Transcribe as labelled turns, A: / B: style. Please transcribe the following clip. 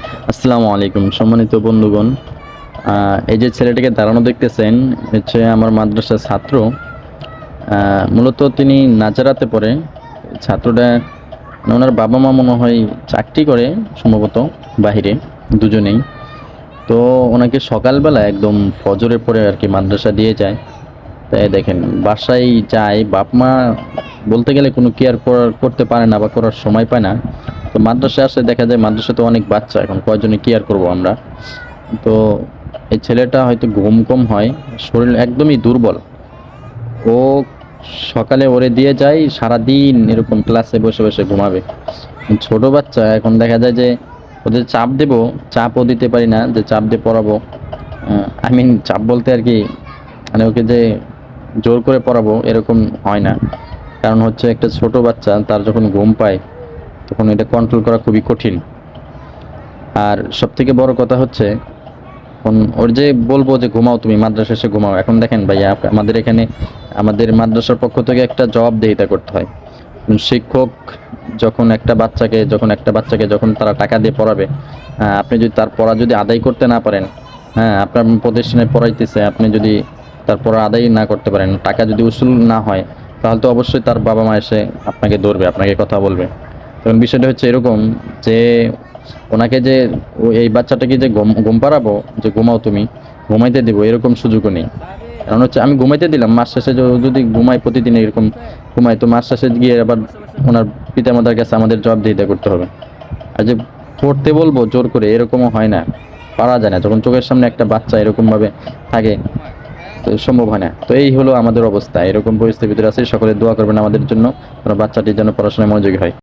A: আসসালামু আলাইকুম সম্মানিত বন্ধুগণ। এই যে ছেলেটিকে দাঁড়ানো দেখতেছেন হচ্ছে আমার মাদ্রাসার ছাত্র। মূলত তিনি নাজারাতে পড়ে। ছাত্রটা মানে ওনার বাবা মা মনে হয় চাকরি করে সম্ভবত বাহিরে, দুজনেই। তো ওনাকে সকালবেলা একদম ফজরের পরে আর কি মাদ্রাসা দিয়ে যায়। তাই দেখেন বাসায় যায়, বাপ মা বলতে গেলে কোনো কেয়ার করতে পারে না বা করার সময় পায় না। তো মাদ্রাসায় আসলে দেখা যায় মাদ্রাসাতে অনেক বাচ্চা, এখন কয়জনে কেয়ার করব আমরা। তো এই ছেলেটা হয়তো ঘুম কম হয়, শরীর একদমই দুর্বল। ও সকালে ওরে দিয়ে যায়, সারাদিন এরকম ক্লাসে বসে বসে ঘুমাবে। ছোট বাচ্চা, এখন দেখা যায় যে ওদের চাপ দেব, চাপও দিতে পারি না যে চাপ দিয়ে পড়াবো। আই মিন চাপ বলতে আর কি মানে ওকে যে জোর করে পড়াবো এরকম হয় না। কারণ হচ্ছে একটা ছোট বাচ্চা, তার যখন ঘুম পায় তখন এটা কন্ট্রোল করা খুবই কঠিন। আর সব থেকে বড় কথা হচ্ছে এখন ওর যে বলবো যে ঘুমাও, তুমি মাদ্রাসা শেষে ঘুমাও। এখন দেখেন ভাইয়া, আমাদের এখানে আমাদের মাদ্রাসার পক্ষ থেকে একটা জবাবদিহিতা করতে হয়। শিক্ষক যখন তারা টাকা দিয়ে পড়াবে, আপনি যদি তার পড়া যদি আদায় করতে না পারেন, হ্যাঁ আপনার প্রতিষ্ঠানে পড়াইতেছে, আপনি যদি তার পড়া আদায় না করতে পারেন, টাকা যদি উসুল না হয়, তাহলে তো অবশ্যই তার বাবা মা এসে আপনাকে ধরবে, আপনাকে কথা বলবে। তখন বিষয়টা হচ্ছে এরকম যে ওনাকে যে এই বাচ্চাটাকে যে ঘুম পাড়াবো, যে ঘুমাও তুমি, ঘুমাইতে দিব এরকম সুযোগও নেই। কারণ হচ্ছে আমি ঘুমাইতে দিলাম, মাস শেষে যদি ঘুমাই প্রতিদিন এরকম ঘুমাই, তো মাস শেষে গিয়ে আবার ওনার পিতামাতার কাছে আমাদের জবাবদিহিতা করতে হবে। আর যে পড়তে বলবো জোর করে, এরকমও হয় না, পারা যায় না। যখন চোখের সামনে একটা বাচ্চা এরকম ভাবে থাকে, তো সম্ভব হয় না। তো এই হলো আমাদের অবস্থা, এরকম পরিস্থিতির ভিতরে আছে। সকলে দোয়া করবেন আমাদের জন্য, বাচ্চাটি যেন পড়াশোনায় মনোযোগী হয়।